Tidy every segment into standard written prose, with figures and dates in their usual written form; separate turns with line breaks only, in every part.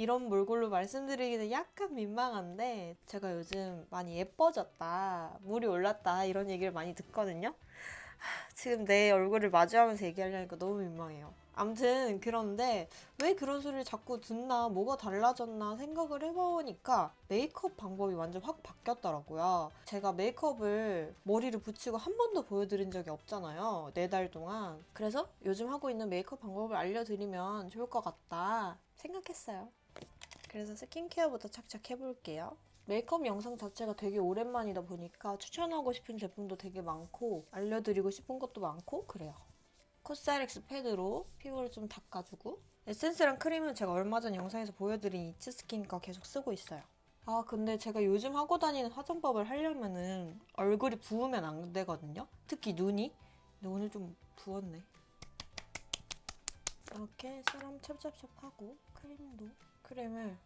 이런 몰골로 말씀드리기는 약간 민망한데 제가 요즘 많이 예뻐졌다, 물이 올랐다 이런 얘기를 많이 듣거든요. 지금 내 얼굴을 마주하면서 얘기하려니까 너무 민망해요. 암튼 그런데 왜 그런 소리를 자꾸 듣나, 뭐가 달라졌나 생각을 해보니까 메이크업 방법이 완전 확 바뀌었더라고요. 제가 메이크업을 머리를 붙이고 한 번도 보여드린 적이 없잖아요. 4달 동안. 그래서 요즘 하고 있는 메이크업 방법을 알려드리면 좋을 것 같다 생각했어요. 그래서 스킨케어부터 착착 해볼게요. 메이크업 영상 자체가 되게 오랜만이다 보니까 추천하고 싶은 제품도 되게 많고 알려드리고 싶은 것도 많고 그래요. 코스알엑스 패드로 피부를 좀 닦아주고, 에센스랑 크림은 제가 얼마 전 영상에서 보여드린 이츠 스킨 거 계속 쓰고 있어요. 아 근데 제가 요즘 하고 다니는 화장법을 하려면은 얼굴이 부으면 안 되거든요. 특히 눈이. 근데 오늘 좀 부었네. 이렇게 세럼 찹찹찹 하고 크림을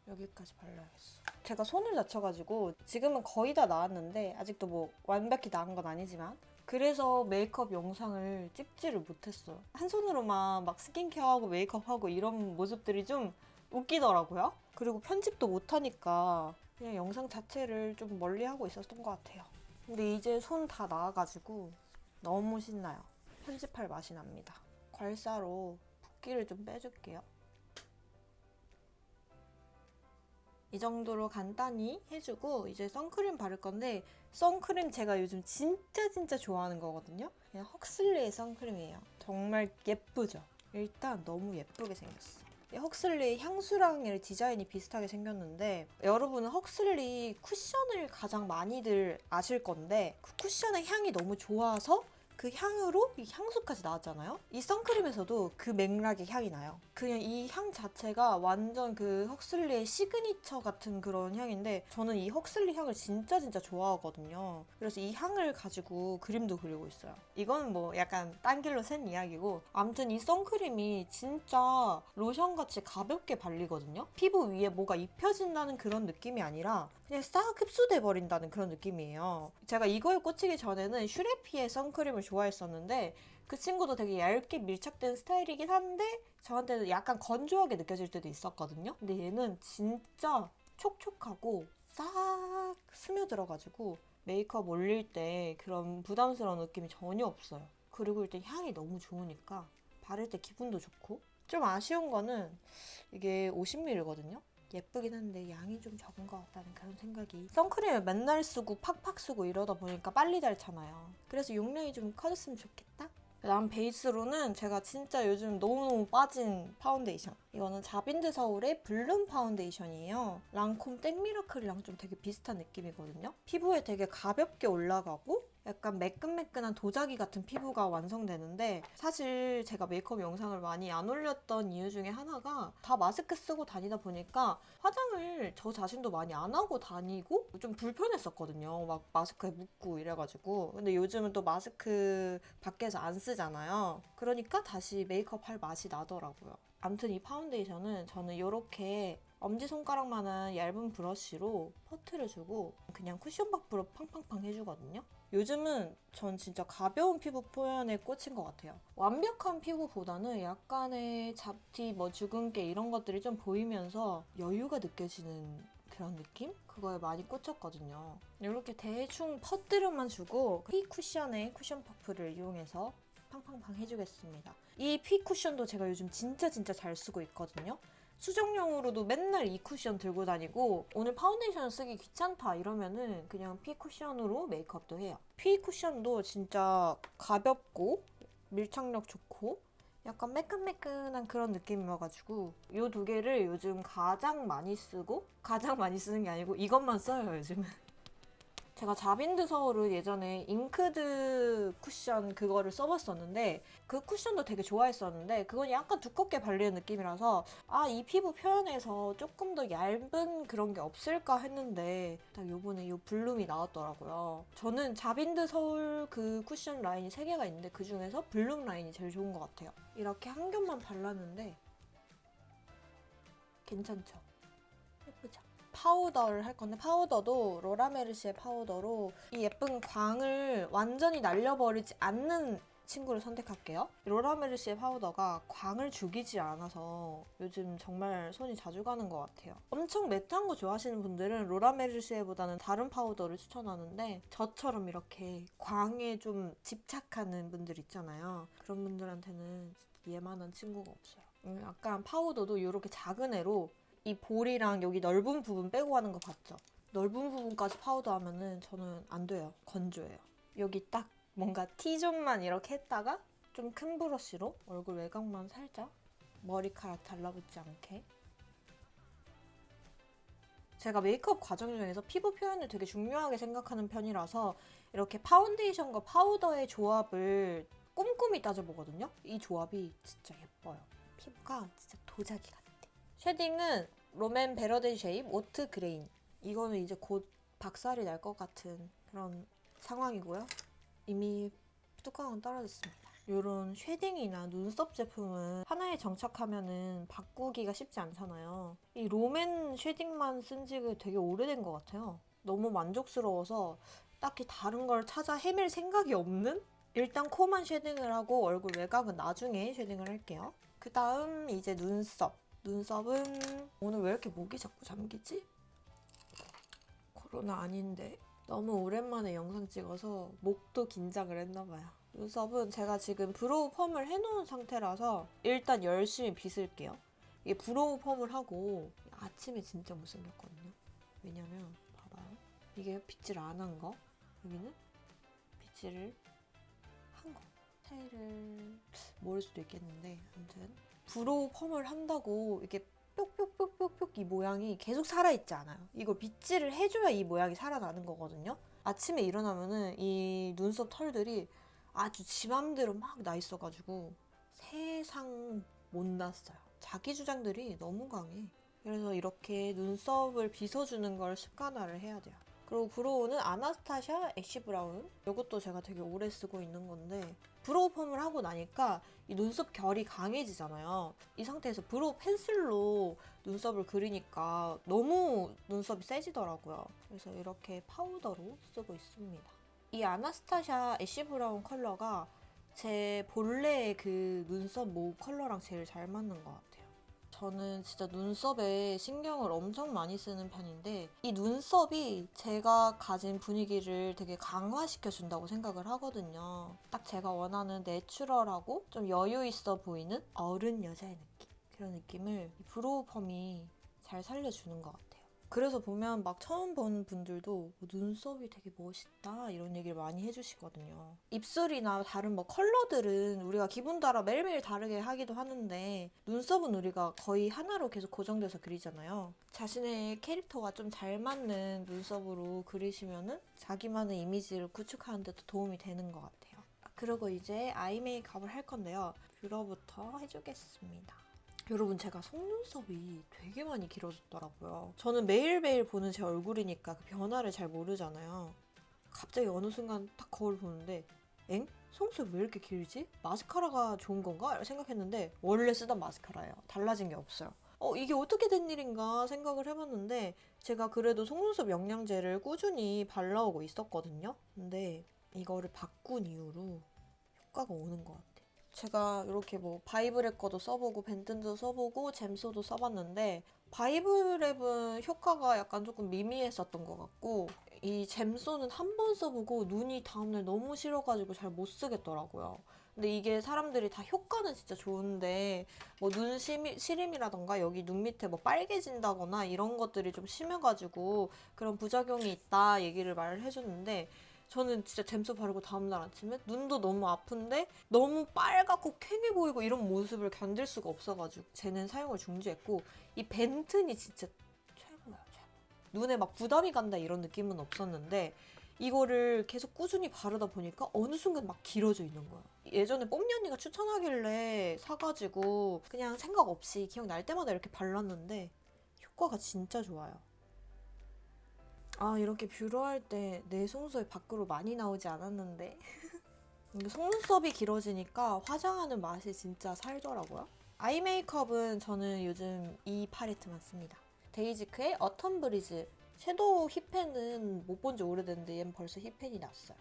여기까지 발라야겠어. 제가 손을 다쳐가지고 지금은 거의 다 나았는데 아직도 뭐 완벽히 나은 건 아니지만, 그래서 메이크업 영상을 찍지를 못했어요. 한 손으로만 막 스킨케어하고 메이크업하고 이런 모습들이 좀 웃기더라고요. 그리고 편집도 못하니까 그냥 영상 자체를 좀 멀리하고 있었던 것 같아요. 근데 이제 손 다 나아가지고 너무 신나요. 편집할 맛이 납니다. 괄사로 붓기를 좀 빼줄게요. 이 정도로 간단히 해주고 이제 선크림 바를 건데, 선크림 제가 요즘 진짜 좋아하는 거거든요. 그냥 헉슬리의 선크림이에요. 정말 예쁘죠? 일단 너무 예쁘게 생겼어. 이 헉슬리 향수랑 디자인이 비슷하게 생겼는데, 여러분은 헉슬리 쿠션을 가장 많이들 아실 건데 그 쿠션의 향이 너무 좋아서 그 향으로 이 향수까지 나왔잖아요. 이 선크림에서도 그 맥락의 향이 나요. 그냥 이 향 자체가 완전 그 헉슬리의 시그니처 같은 그런 향인데, 저는 이 헉슬리 향을 진짜 좋아하거든요. 그래서 이 향을 가지고 그림도 그리고 있어요. 이건 뭐 약간 딴 길로 샌 이야기고, 아무튼 이 선크림이 진짜 로션같이 가볍게 발리거든요. 피부 위에 뭐가 입혀진다는 그런 느낌이 아니라 그냥 싹 흡수돼 버린다는 그런 느낌이에요. 제가 이거에 꽂히기 전에는 슈레피의 선크림을 좋아했었는데 그 친구도 되게 얇게 밀착된 스타일이긴 한데 저한테는 약간 건조하게 느껴질 때도 있었거든요. 근데 얘는 진짜 촉촉하고 싹 스며들어가지고 메이크업 올릴 때 그런 부담스러운 느낌이 전혀 없어요. 그리고 일단 향이 너무 좋으니까 바를 때 기분도 좋고. 좀 아쉬운 거는 이게 50ml거든요. 예쁘긴 한데 양이 좀 적은 것 같다는 그런 생각이. 선크림을 맨날 쓰고 팍팍 쓰고 이러다 보니까 빨리 닳잖아요. 그래서 용량이 좀 커졌으면 좋겠다. 그다음 베이스로는 제가 진짜 요즘 너무너무 빠진 파운데이션. 이거는 자빈드 서울의 블룸 파운데이션이에요. 랑콤 땡미라클이랑 좀 되게 비슷한 느낌이거든요. 피부에 되게 가볍게 올라가고 약간 매끈매끈한 도자기 같은 피부가 완성되는데, 사실 제가 메이크업 영상을 많이 안 올렸던 이유 중에 하나가 다 마스크 쓰고 다니다 보니까 화장을 저 자신도 많이 안 하고 다니고 좀 불편했었거든요. 막 마스크에 묻고 이래가지고. 근데 요즘은 또 마스크 밖에서 안 쓰잖아요. 그러니까 다시 메이크업 할 맛이 나더라고요. 아무튼 이 파운데이션은 저는 이렇게 엄지손가락만한 얇은 브러쉬로 퍼트를 주고 그냥 쿠션 박프로 팡팡팡 해주거든요. 요즘은 전 진짜 가벼운 피부 표현에 꽂힌 것 같아요. 완벽한 피부보다는 약간의 잡티, 뭐 주근깨 이런 것들이 좀 보이면서 여유가 느껴지는 그런 느낌? 그거에 많이 꽂혔거든요. 이렇게 대충 퍼뜨려만 주고 피 쿠션의 쿠션 퍼프를 이용해서 팡팡팡 해주겠습니다. 이 피 쿠션도 제가 요즘 진짜 잘 쓰고 있거든요. 수정용으로도 맨날 이 쿠션 들고 다니고, 오늘 파운데이션 쓰기 귀찮다 이러면은 그냥 피 쿠션으로 메이크업도 해요. 피 쿠션도 진짜 가볍고 밀착력 좋고 약간 매끈매끈한 그런 느낌이어가지고 이 두 개를 요즘 가장 많이 쓰고, 가장 많이 쓰는 게 아니고 이것만 써요 요즘은. 제가 자빈드 서울을 예전에 잉크드 쿠션 그거를 써봤었는데 그 쿠션도 되게 좋아했었는데 그건 약간 두껍게 발리는 느낌이라서 이 피부 표현에서 조금 더 얇은 그런 게 없을까 했는데 딱 요번에 요 블룸이 나왔더라고요. 저는 자빈드 서울 그 쿠션 라인이 3개가 있는데 그 중에서 블룸 라인이 제일 좋은 것 같아요. 이렇게 한 겹만 발랐는데 괜찮죠? 예쁘죠? 파우더를 할 건데 파우더도 로라메르시의 파우더로 이 예쁜 광을 완전히 날려버리지 않는 친구를 선택할게요. 로라메르시의 파우더가 광을 죽이지 않아서 요즘 정말 손이 자주 가는 것 같아요. 엄청 매트한 거 좋아하시는 분들은 로라메르시에보다는 다른 파우더를 추천하는데 저처럼 이렇게 광에 좀 집착하는 분들 있잖아요. 그런 분들한테는 얘만한 친구가 없어요. 약간 파우더도 이렇게 작은 애로 이 볼이랑 여기 넓은 부분 빼고 하는 거 봤죠? 넓은 부분까지 파우더 하면은 저는 안 돼요. 건조해요. 여기 딱 뭔가 T존만 이렇게 했다가 좀 큰 브러쉬로 얼굴 외곽만 살짝 머리카락 달라붙지 않게. 제가 메이크업 과정 중에서 피부 표현을 되게 중요하게 생각하는 편이라서 이렇게 파운데이션과 파우더의 조합을 꼼꼼히 따져보거든요. 이 조합이 진짜 예뻐요. 피부가 진짜 도자기 같아. 쉐딩은 롬앤 베러덴 쉐입 오트 그레인. 이거는 이제 곧 박살이 날 것 같은 그런 상황이고요. 이미 뚜껑은 떨어졌습니다. 이런 쉐딩이나 눈썹 제품은 하나에 정착하면은 바꾸기가 쉽지 않잖아요. 이 롬앤 쉐딩만 쓴 지가 되게 오래된 것 같아요. 너무 만족스러워서 딱히 다른 걸 찾아 헤맬 생각이 없는? 일단 코만 쉐딩을 하고 얼굴 외곽은 나중에 쉐딩을 할게요. 그 다음 이제 눈썹. 눈썹은 오늘 왜 이렇게 목이 자꾸 잠기지? 코로나 아닌데 너무 오랜만에 영상 찍어서 목도 긴장을 했나봐요. 눈썹은 제가 지금 브로우 펌을 해놓은 상태라서 일단 열심히 빗을게요. 이게 브로우 펌을 하고 아침에 진짜 못생겼거든요. 왜냐면 봐봐요. 이게 빗질 안 한 거, 여기는 빗질을 한 거. 스타일을 모를 수도 있겠는데 아무튼 브로우 펌을 한다고 이게 뾱뾱뾱뾱뾱 이 모양이 계속 살아있지 않아요. 이걸 빗질을 해줘야 이 모양이 살아나는 거거든요. 아침에 일어나면은 이 눈썹 털들이 아주 지 맘대로 막 나 있어가지고 세상 못 났어요. 자기 주장들이 너무 강해. 그래서 이렇게 눈썹을 빗어주는 걸 습관화를 해야 돼요. 그리고 브로우는 아나스타샤 애쉬 브라운. 이것도 제가 되게 오래 쓰고 있는 건데 브로우 펌을 하고 나니까 이 눈썹 결이 강해지잖아요. 이 상태에서 브로우 펜슬로 눈썹을 그리니까 너무 눈썹이 세지더라고요. 그래서 이렇게 파우더로 쓰고 있습니다. 이 아나스타샤 애쉬 브라운 컬러가 제 본래의 그 눈썹 모브 컬러랑 제일 잘 맞는 것 같아요. 저는 진짜 눈썹에 신경을 엄청 많이 쓰는 편인데 이 눈썹이 제가 가진 분위기를 되게 강화시켜준다고 생각을 하거든요. 딱 제가 원하는 내추럴하고 좀 여유 있어 보이는 어른 여자의 느낌. 그런 느낌을 이 브로우 펌이 잘 살려주는 것 같아요. 그래서 보면 막 처음 본 분들도 눈썹이 되게 멋있다 이런 얘기를 많이 해주시거든요. 입술이나 다른 뭐 컬러들은 우리가 기분 따라 매일매일 다르게 하기도 하는데 눈썹은 우리가 거의 하나로 계속 고정돼서 그리잖아요. 자신의 캐릭터가 좀 잘 맞는 눈썹으로 그리시면은 자기만의 이미지를 구축하는 데도 도움이 되는 것 같아요. 그리고 이제 아이 메이크업을 할 건데요. 뷰러부터 해주겠습니다. 여러분 제가 속눈썹이 되게 많이 길어졌더라고요. 저는 매일매일 보는 제 얼굴이니까 그 변화를 잘 모르잖아요. 갑자기 어느 순간 딱 거울 보는데 엥? 속눈썹 왜 이렇게 길지? 마스카라가 좋은 건가? 생각했는데 원래 쓰던 마스카라예요. 달라진 게 없어요. 이게 어떻게 된 일인가 생각을 해봤는데 제가 그래도 속눈썹 영양제를 꾸준히 발라오고 있었거든요. 근데 이거를 바꾼 이후로 효과가 오는 것 같아요. 제가 이렇게 뭐 바이브랩 거도 써보고 벤튼도 써보고 잼소도 써봤는데 바이브랩은 효과가 약간 조금 미미했었던 것 같고 이 잼소는 한 번 써보고 눈이 다음날 너무 싫어가지고 잘 못 쓰겠더라고요. 근데 이게 사람들이 다 효과는 진짜 좋은데 뭐 눈 시림이라던가 여기 눈 밑에 뭐 빨개진다거나 이런 것들이 좀 심해가지고 그런 부작용이 있다 얘기를 말을 해줬는데 저는 진짜 잼소 바르고 다음날 아침에 눈도 너무 아픈데 너무 빨갛고 퀭해 보이고 이런 모습을 견딜 수가 없어가지고 쟤는 사용을 중지했고 이 벤튼이 진짜 최고야 최고. 눈에 막 부담이 간다 이런 느낌은 없었는데 이거를 계속 꾸준히 바르다 보니까 어느 순간 막 길어져 있는 거야. 예전에 뽐니 언니가 추천하길래 사가지고 그냥 생각 없이 기억날 때마다 이렇게 발랐는데 효과가 진짜 좋아요. 이렇게 뷰러할 때 내 속눈썹이 밖으로 많이 나오지 않았는데 속눈썹이 길어지니까 화장하는 맛이 진짜 살더라고요. 아이 메이크업은 저는 요즘 이 팔레트만 씁니다. 데이지크의 어텀 브리즈 섀도우 힙펜은 못 본 지 오래됐는데 얘는 벌써 힙펜이 났어요.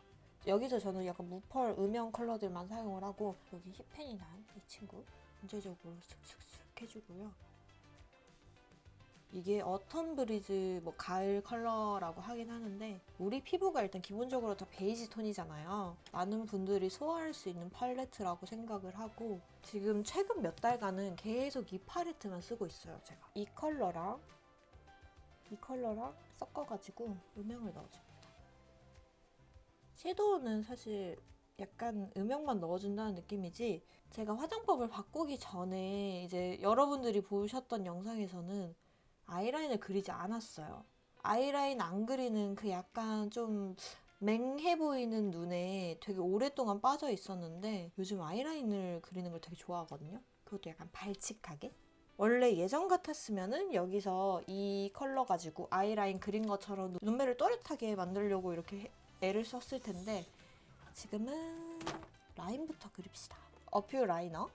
여기서 저는 약간 무펄 음영 컬러들만 사용을 하고 여기 힙펜이 난 이 친구 전체적으로 슥슥슥 해주고요. 이게 어텀 브리즈 뭐 가을 컬러라고 하긴 하는데 우리 피부가 일단 기본적으로 다 베이지 톤이잖아요. 많은 분들이 소화할 수 있는 팔레트라고 생각을 하고 지금 최근 몇 달간은 계속 이 팔레트만 쓰고 있어요. 제가 이 컬러랑 섞어가지고 음영을 넣어줍니다. 섀도우는 사실 약간 음영만 넣어준다는 느낌이지 제가 화장법을 바꾸기 전에 이제 여러분들이 보셨던 영상에서는 아이라인을 그리지 않았어요. 아이라인 안 그리는 그 약간 좀 맹해 보이는 눈에 되게 오랫동안 빠져 있었는데 요즘 아이라인을 그리는 걸 되게 좋아하거든요. 그것도 약간 발칙하게. 원래 예전 같았으면은 여기서 이 컬러 가지고 아이라인 그린 것처럼 눈매를 또렷하게 만들려고 이렇게 애를 썼을 텐데 지금은 라인부터 그립시다. 어퓨 라이너.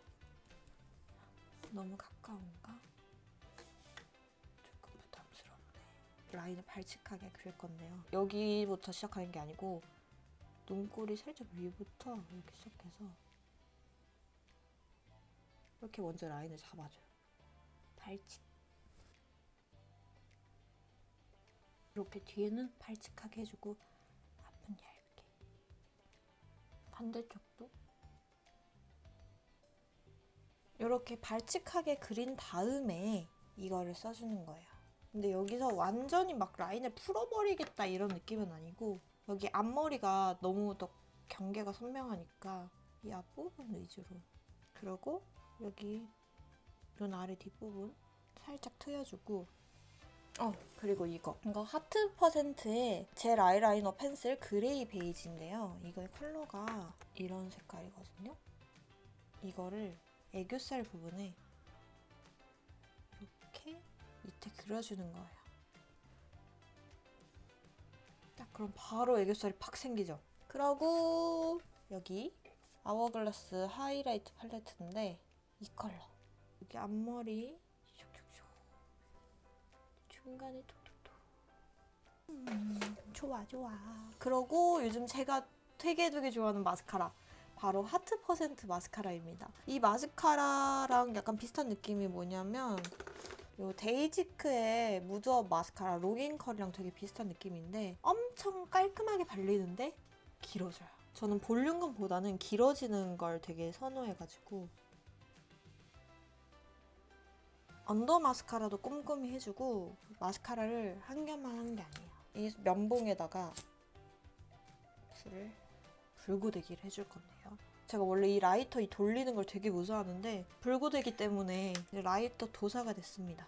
너무 가까운가? 조금 부담스럽네. 라인을 발칙하게 그릴 건데요. 여기부터 시작하는 게 아니고 눈꼬리 살짝 위부터 이렇게 시작해서 이렇게 먼저 라인을 잡아줘요. 발칙. 이렇게 뒤에는 발칙하게 해주고 앞은 얇게. 반대쪽도 이렇게 발칙하게 그린 다음에 이거를 써주는 거예요. 근데 여기서 완전히 막 라인을 풀어버리겠다 이런 느낌은 아니고 여기 앞머리가 너무 더 경계가 선명하니까 이 앞부분 위주로 그리고 여기 눈 아래 뒷부분 살짝 트여주고 그리고 이거 하트 퍼센트의 젤 아이라이너 펜슬 그레이 베이지인데요. 이거의 컬러가 이런 색깔이거든요. 이거를 애교살 부분에 이렇게 밑에 그려주는 거예요. 딱 그럼 바로 애교살이 팍 생기죠. 그러고 여기 아워글라스 하이라이트 팔레트인데 이 컬러 여기 앞머리 중간에 톡톡톡 좋아. 그러고 요즘 제가 되게 좋아하는 마스카라 바로 하트 퍼센트 마스카라입니다. 이 마스카라랑 약간 비슷한 느낌이 뭐냐면 요 데이지크의 무드업 마스카라 로긴 컬이랑 되게 비슷한 느낌인데 엄청 깔끔하게 발리는데 길어져요. 저는 볼륨감보다는 길어지는 걸 되게 선호해가지고 언더 마스카라도 꼼꼼히 해주고 마스카라를 한 겹만 하는 게 아니에요. 이 면봉에다가 붓을 불고데기를 해줄 건데요. 제가 원래 이 라이터 이 돌리는 걸 되게 무서워하는데 불고데기 때문에 라이터 도사가 됐습니다.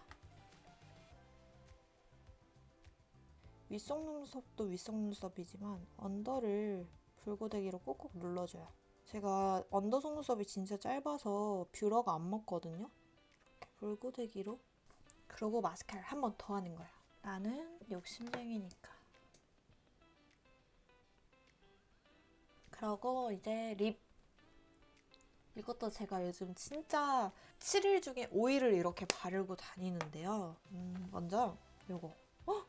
윗속 눈썹도 윗속 눈썹이지만 언더를 불고데기로 꼭꼭 눌러줘요. 제가 언더 속눈썹이 진짜 짧아서 뷰러가 안 먹거든요. 이렇게 불고데기로. 그러고 마스카라를 한 번 더 하는 거예요. 나는 욕심쟁이니까. 그러고 이제 립. 이것도 제가 요즘 진짜 7일 중에 5일을 이렇게 바르고 다니는데요. 먼저 요거.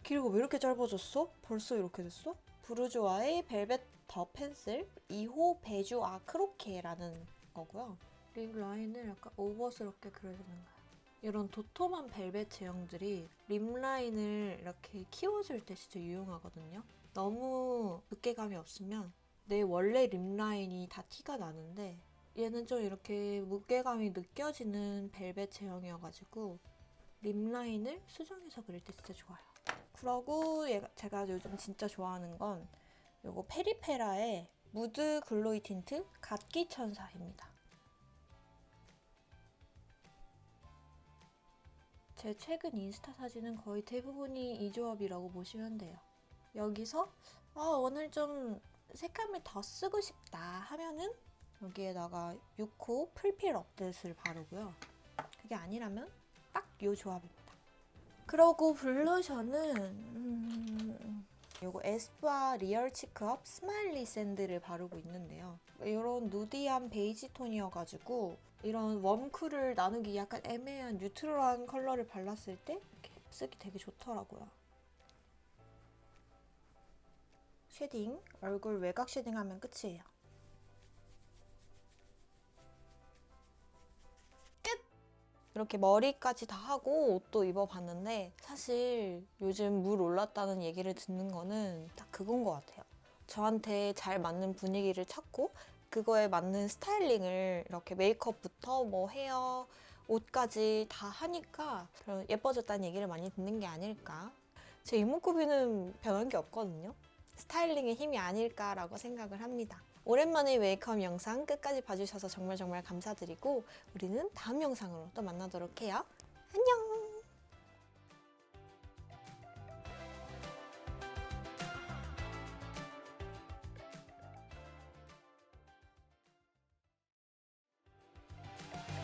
길이가 왜 이렇게 짧아졌어? 벌써 이렇게 됐어? 부르주아의 벨벳 더 펜슬 2호 베주 아크로케라는 거고요. 립 라인을 약간 오버스럽게 그려주는 거예요. 이런 도톰한 벨벳 제형들이 립 라인을 이렇게 키워줄 때 진짜 유용하거든요. 너무 두께감이 없으면 내 원래 립 라인이 다 티가 나는데 얘는 좀 이렇게 무게감이 느껴지는 벨벳 제형이어가지고 립 라인을 수정해서 그릴 때 진짜 좋아요. 그러고 제가 요즘 진짜 좋아하는 건 요거 페리페라의 무드 글로이 틴트 갓기천사입니다. 제 최근 인스타 사진은 거의 대부분이 이 조합이라고 보시면 돼요. 여기서 오늘 좀 색감을 더 쓰고 싶다 하면은 여기에다가 6호 풀필 업데이트를 바르고요. 그게 아니라면 딱 이 조합입니다. 그러고 블러셔는 요거 에스쁘아 리얼 치크업 스마일리 샌드를 바르고 있는데요. 이런 누디한 베이지 톤이어가지고 이런 웜쿨을 나누기 약간 애매한 뉴트럴한 컬러를 발랐을 때 이렇게 쓰기 되게 좋더라고요. 쉐딩, 얼굴 외곽 쉐딩하면 끝이에요. 이렇게 머리까지 다 하고 옷도 입어봤는데 사실 요즘 물 올랐다는 얘기를 듣는 거는 딱 그건 것 같아요. 저한테 잘 맞는 분위기를 찾고 그거에 맞는 스타일링을 이렇게 메이크업부터 뭐 헤어, 옷까지 다 하니까 그런 예뻐졌다는 얘기를 많이 듣는 게 아닐까. 제 이목구비는 변한 게 없거든요. 스타일링의 힘이 아닐까라고 생각을 합니다. 오랜만에 메이크업 영상 끝까지 봐주셔서 정말 감사드리고 우리는 다음 영상으로 또 만나도록 해요. 안녕!